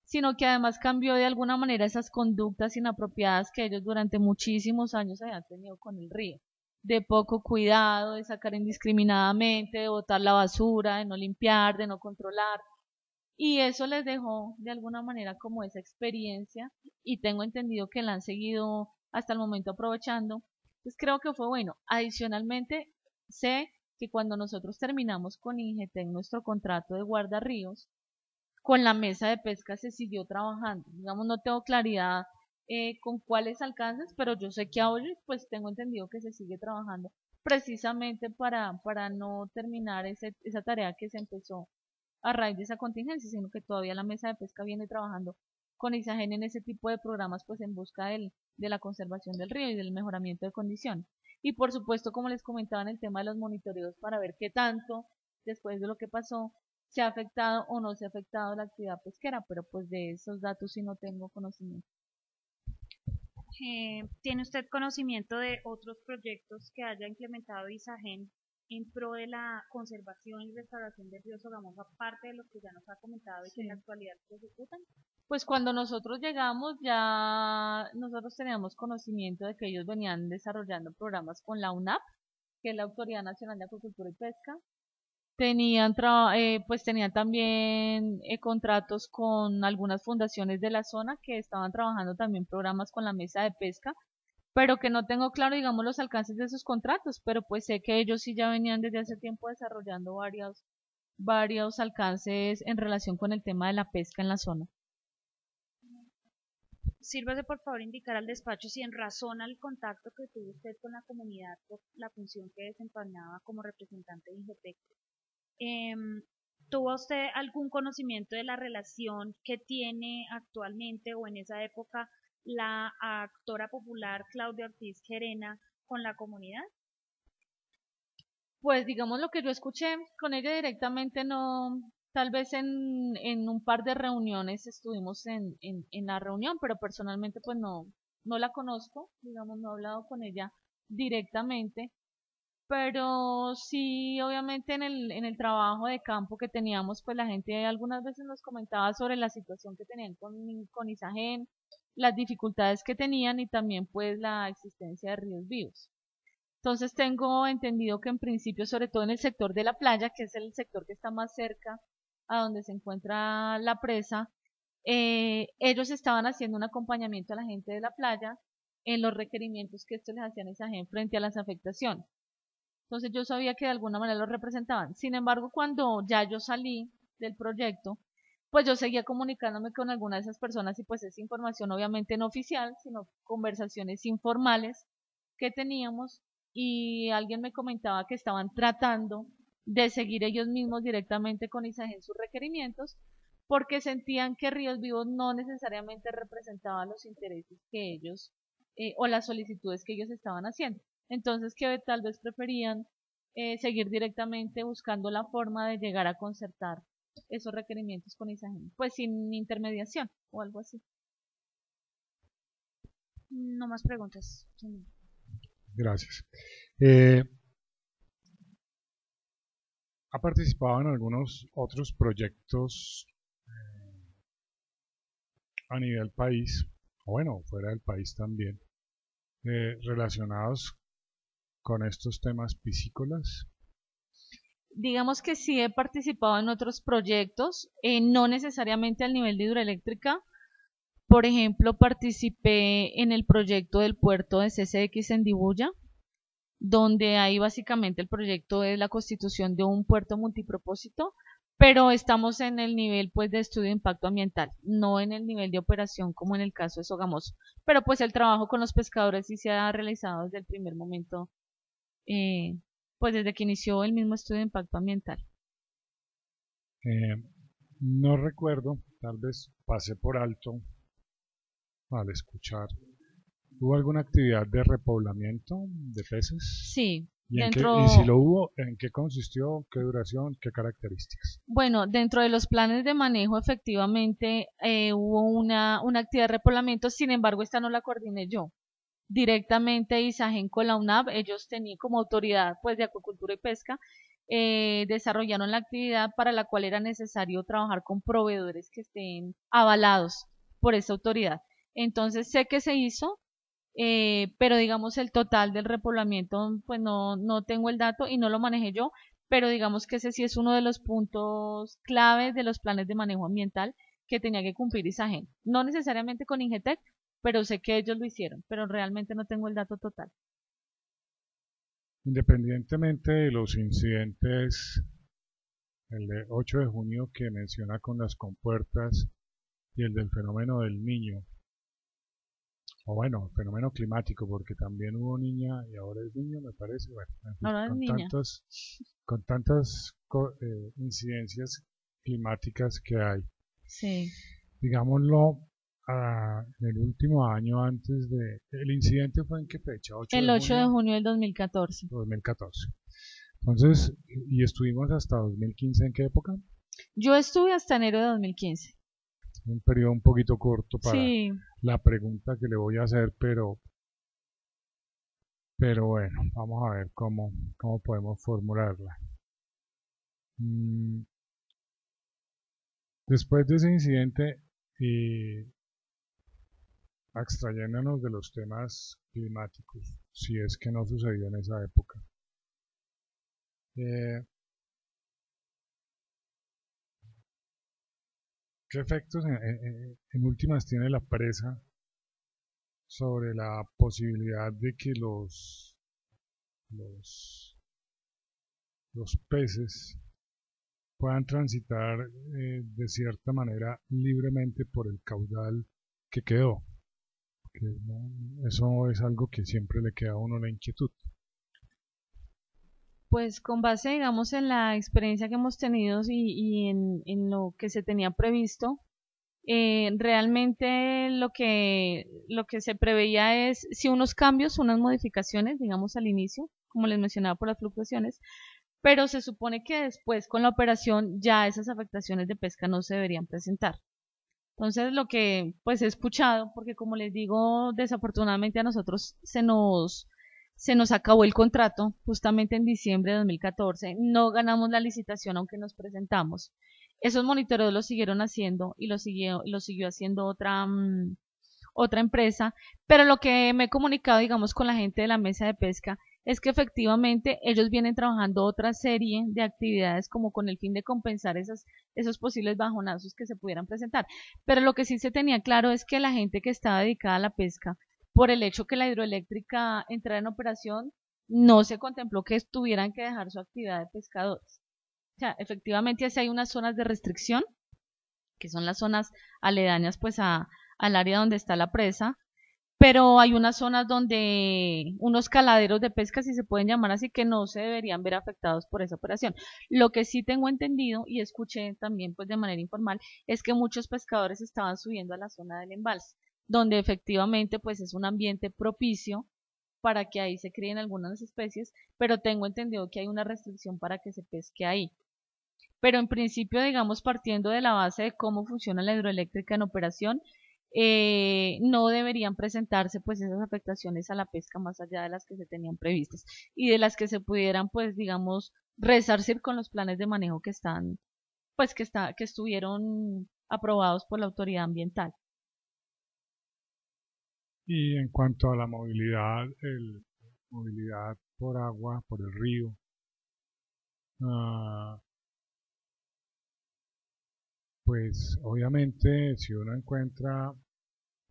sino que además cambió de alguna manera esas conductas inapropiadas que ellos durante muchísimos años habían tenido con el río, de poco cuidado, de sacar indiscriminadamente, de botar la basura, de no limpiar, de no controlar, y eso les dejó de alguna manera como esa experiencia y tengo entendido que la han seguido hasta el momento aprovechando. Pues creo que fue bueno. Adicionalmente, sé que cuando nosotros terminamos con Ingetec nuestro contrato de guardarríos, con la mesa de pesca se siguió trabajando. Digamos, no tengo claridad con cuáles alcances, pero yo sé que ahora pues tengo entendido que se sigue trabajando precisamente para no terminar esa tarea que se empezó a raíz de esa contingencia, sino que todavía la mesa de pesca viene trabajando con Isagen en ese tipo de programas pues en busca de la conservación del río y del mejoramiento de condiciones. Y por supuesto, como les comentaba en el tema de los monitoreos, para ver qué tanto después de lo que pasó se ha afectado o no se ha afectado la actividad pesquera, pero pues de esos datos sí no tengo conocimiento. ¿Tiene usted conocimiento de otros proyectos que haya implementado Isagen en pro de la conservación y restauración del río Sogamoso, aparte de los que ya nos ha comentado y que en la Sí. actualidad se ejecutan? Pues cuando nosotros llegamos ya nosotros teníamos conocimiento de que ellos venían desarrollando programas con la UNAP, que es la Autoridad Nacional de Acuicultura y Pesca. Pues tenían también contratos con algunas fundaciones de la zona que estaban trabajando también programas con la mesa de pesca, pero que no tengo claro, digamos, los alcances de esos contratos, pero pues sé que ellos sí ya venían desde hace tiempo desarrollando varios alcances en relación con el tema de la pesca en la zona. Sírvase por favor indicar al despacho si en razón al contacto que tuvo usted con la comunidad por la función que desempeñaba como representante de Ingetec, ¿tuvo usted algún conocimiento de la relación que tiene actualmente o en esa época la actora popular Claudia Ortiz Gerena con la comunidad? Pues digamos lo que yo escuché con ella directamente no, tal vez en un par de reuniones estuvimos en la reunión, pero personalmente pues no la conozco, digamos, no he hablado con ella directamente, pero sí obviamente en el trabajo de campo que teníamos, pues la gente algunas veces nos comentaba sobre la situación que tenían con Isagen, las dificultades que tenían y también pues la existencia de ríos vivos. Entonces tengo entendido que en principio, sobre todo en el sector de la playa, que es el sector que está más cerca a donde se encuentra la presa, ellos estaban haciendo un acompañamiento a la gente de la playa en los requerimientos que estos les hacían a esa gente frente a las afectaciones. Entonces yo sabía que de alguna manera los representaban. Sin embargo, cuando ya yo salí del proyecto, pues yo seguía comunicándome con algunas de esas personas y pues esa información obviamente no oficial, sino conversaciones informales que teníamos y alguien me comentaba que estaban tratando de seguir ellos mismos directamente con Isagen sus requerimientos porque sentían que Ríos Vivos no necesariamente representaba los intereses que ellos o las solicitudes que ellos estaban haciendo. Entonces que tal vez preferían seguir directamente buscando la forma de llegar a concertar esos requerimientos con Isagen, pues sin intermediación o algo así. No más preguntas, señor. Gracias. Ha participado en algunos otros proyectos a nivel país, o bueno, fuera del país también, relacionados con estos temas piscícolas. Digamos que sí he participado en otros proyectos, no necesariamente al nivel de hidroeléctrica. Por ejemplo, participé en el proyecto del puerto de CCX en Dibuya, donde ahí básicamente el proyecto es la constitución de un puerto multipropósito, pero estamos en el nivel pues de estudio de impacto ambiental, no en el nivel de operación como en el caso de Sogamoso. Pero pues el trabajo con los pescadores sí se ha realizado desde el primer momento, eh, pues desde que inició el mismo estudio de impacto ambiental. No recuerdo, tal vez pasé por alto al escuchar. ¿Hubo alguna actividad de repoblamiento de peces? Sí, Y si lo hubo, ¿en qué consistió? ¿Qué duración? ¿Qué características? Bueno, dentro de los planes de manejo efectivamente hubo una actividad de repoblamiento, sin embargo esta no la coordiné yo. Directamente ISAGEN con la UNAV, ellos tenían como autoridad pues de acuicultura y pesca, desarrollaron la actividad para la cual era necesario trabajar con proveedores que estén avalados por esa autoridad. Entonces sé que se hizo, pero digamos el total del repoblamiento, pues no tengo el dato y no lo manejé yo, pero digamos que ese sí es uno de los puntos claves de los planes de manejo ambiental que tenía que cumplir ISAGEN. No necesariamente con Ingetec, pero sé que ellos lo hicieron, pero realmente no tengo el dato total. Independientemente de los incidentes, el de 8 de junio que menciona con las compuertas y el del fenómeno del niño, o bueno, fenómeno climático, porque también hubo niña y ahora es niño, me parece, bueno, en fin, Ahora es niña. con tantas incidencias climáticas que hay. Sí. Digámoslo, en el último año antes de... ¿El incidente fue en qué fecha? ¿8 de El 8 de junio? junio del 2014. 2014. Entonces, ¿y estuvimos hasta 2015 en qué época? Yo estuve hasta enero de 2015. Un periodo un poquito corto para Sí, la pregunta que le voy a hacer, pero bueno, vamos a ver cómo podemos formularla. Mm, Después de ese incidente, y abstrayéndonos de los temas climáticos, si es que no sucedió en esa época, eh, ¿qué efectos en últimas tiene la presa sobre la posibilidad de que los, los peces puedan transitar de cierta manera libremente por el caudal que quedó? Que, ¿no? Eso es algo que siempre le queda a uno la inquietud. pues con base, digamos, en la experiencia que hemos tenido y en lo que se tenía previsto, realmente lo que se preveía es sí unos cambios, unas modificaciones, digamos, al inicio, como les mencionaba por las fluctuaciones, pero se supone que después con la operación ya esas afectaciones de pesca no se deberían presentar. Entonces, lo que pues he escuchado, porque como les digo, desafortunadamente a nosotros se nos acabó el contrato justamente en diciembre de 2014, no ganamos la licitación aunque nos presentamos. Esos monitoreos los siguieron haciendo y lo siguió haciendo otra empresa, pero lo que me he comunicado, digamos, con la gente de la mesa de pesca es que efectivamente ellos vienen trabajando otra serie de actividades como con el fin de compensar esos posibles bajonazos que se pudieran presentar. Pero lo que sí se tenía claro es que la gente que estaba dedicada a la pesca, por el hecho que la hidroeléctrica entrara en operación, no se contempló que tuvieran que dejar su actividad de pescadores. O sea, efectivamente así hay unas zonas de restricción, que son las zonas aledañas pues al área donde está la presa, pero hay unas zonas donde unos caladeros de pesca, si se pueden llamar así, que no se deberían ver afectados por esa operación. Lo que sí tengo entendido y escuché también pues de manera informal es que muchos pescadores estaban subiendo a la zona del embalse, donde efectivamente pues es un ambiente propicio para que ahí se críen algunas especies, pero tengo entendido que hay una restricción para que se pesque ahí. Pero en principio, digamos, partiendo de la base de cómo funciona la hidroeléctrica en operación, no deberían presentarse pues esas afectaciones a la pesca más allá de las que se tenían previstas y de las que se pudieran pues digamos resarcir con los planes de manejo que están pues que estuvieron aprobados por la autoridad ambiental. Y en cuanto a la movilidad, movilidad por agua, por el río, ah, pues obviamente si uno encuentra,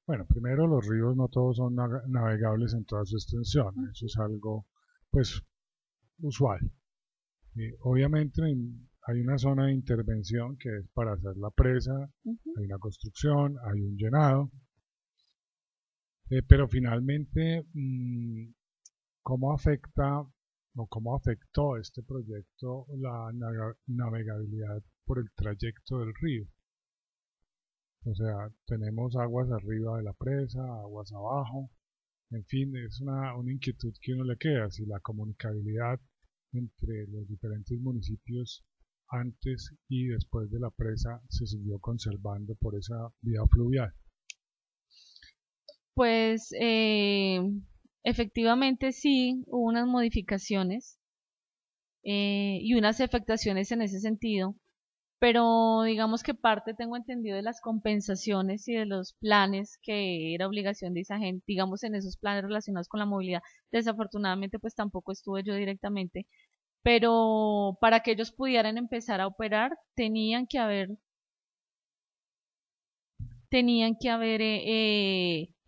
bueno, primero los ríos no todos son navegables en toda su extensión, eso es algo pues usual. Obviamente hay una zona de intervención que es para hacer la presa, Ujú. hay una construcción, hay un llenado, pero finalmente, ¿cómo afecta o cómo afectó este proyecto la navegabilidad por el trayecto del río? O sea, tenemos aguas arriba de la presa, aguas abajo, En fin, es una inquietud que uno le queda, si la comunicabilidad entre los diferentes municipios antes y después de la presa se siguió conservando por esa vía fluvial. Pues efectivamente sí, hubo unas modificaciones y unas afectaciones en ese sentido, pero digamos que parte tengo entendido de las compensaciones y de los planes que era obligación de esa gente, digamos en esos planes relacionados con la movilidad. Desafortunadamente pues tampoco estuve yo directamente, pero para que ellos pudieran empezar a operar tenían que haber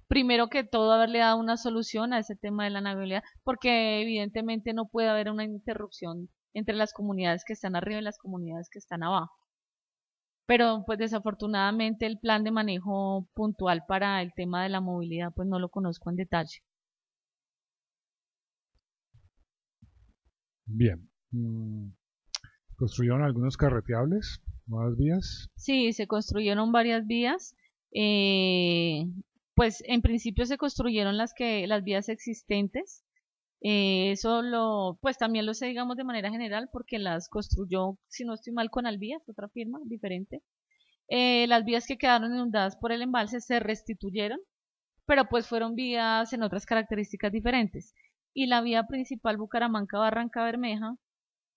primero que todo haberle dado una solución a ese tema de la navegabilidad, porque evidentemente no puede haber una interrupción entre las comunidades que están arriba y las comunidades que están abajo. Pero pues desafortunadamente el plan de manejo puntual para el tema de la movilidad pues no lo conozco en detalle. Bien, construyeron algunos carreteables, nuevas vías. Sí, se construyeron varias vías. eh, pues en principio se construyeron las vías existentes. Pues también lo sé, digamos, de manera general, porque las construyó, si no estoy mal, con Alvías, otra firma diferente. Las vías que quedaron inundadas por el embalse se restituyeron, pero pues fueron vías en otras características diferentes. Y la vía principal Bucaramanga-Barranca Bermeja,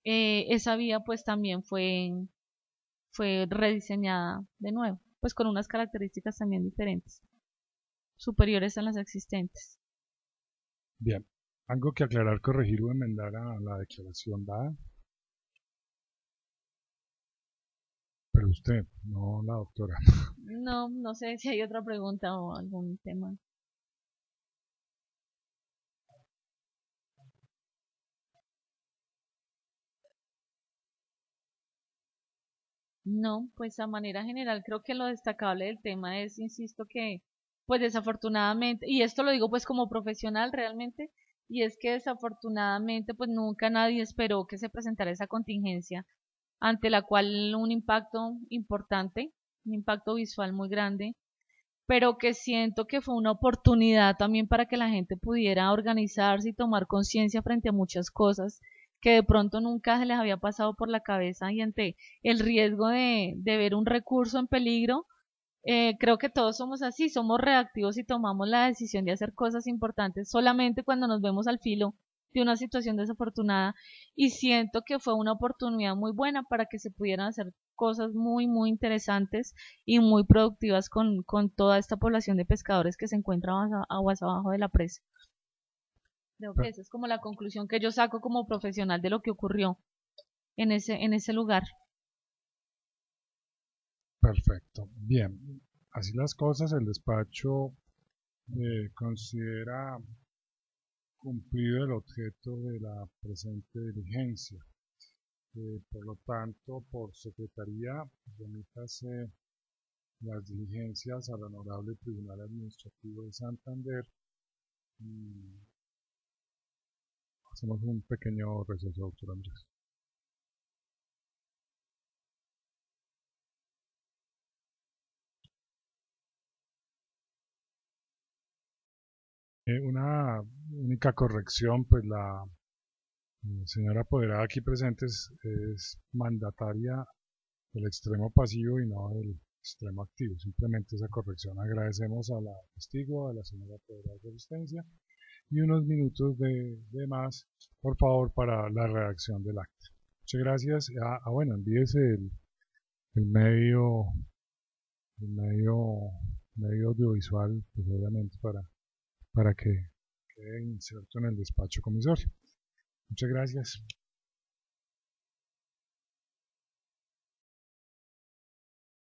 esa vía pues también fue rediseñada de nuevo, pues con unas características también diferentes, superiores a las existentes. Bien, algo que aclarar, corregir o enmendar a la declaración dada, pero usted, no la doctora. No, no sé si hay otra pregunta o algún tema. No, pues a manera general creo que lo destacable del tema es, insisto, que pues desafortunadamente, y esto lo digo pues como profesional realmente, y es que desafortunadamente pues nunca nadie esperó que se presentara esa contingencia ante la cual un impacto importante, un impacto visual muy grande, pero que siento que fue una oportunidad también para que la gente pudiera organizarse y tomar conciencia frente a muchas cosas que de pronto nunca se les había pasado por la cabeza y ante el riesgo de ver un recurso en peligro. Creo que todos somos así, somos reactivos y tomamos la decisión de hacer cosas importantes solamente cuando nos vemos al filo de una situación desafortunada, y siento que fue una oportunidad muy buena para que se pudieran hacer cosas muy, muy interesantes y muy productivas con toda esta población de pescadores que se encuentra aguas abajo de la presa. Creo que esa es como la conclusión que yo saco como profesional de lo que ocurrió en ese lugar. Perfecto. Bien, así las cosas, el despacho considera cumplido el objeto de la presente diligencia. Por lo tanto, por secretaría, remítase las diligencias al Honorable Tribunal Administrativo de Santander y hacemos un pequeño receso, doctor Andrés. Una única corrección, pues la señora apoderada aquí presente es mandataria del extremo pasivo y no del extremo activo. Simplemente esa corrección. Agradecemos a la testigo, a la señora apoderada de asistencia y unos minutos de más, por favor, para la redacción del acta. Muchas gracias. Bueno, envíese el medio, el medio, medio audiovisual, pues obviamente para que quede inserto en el despacho comisario. Muchas gracias.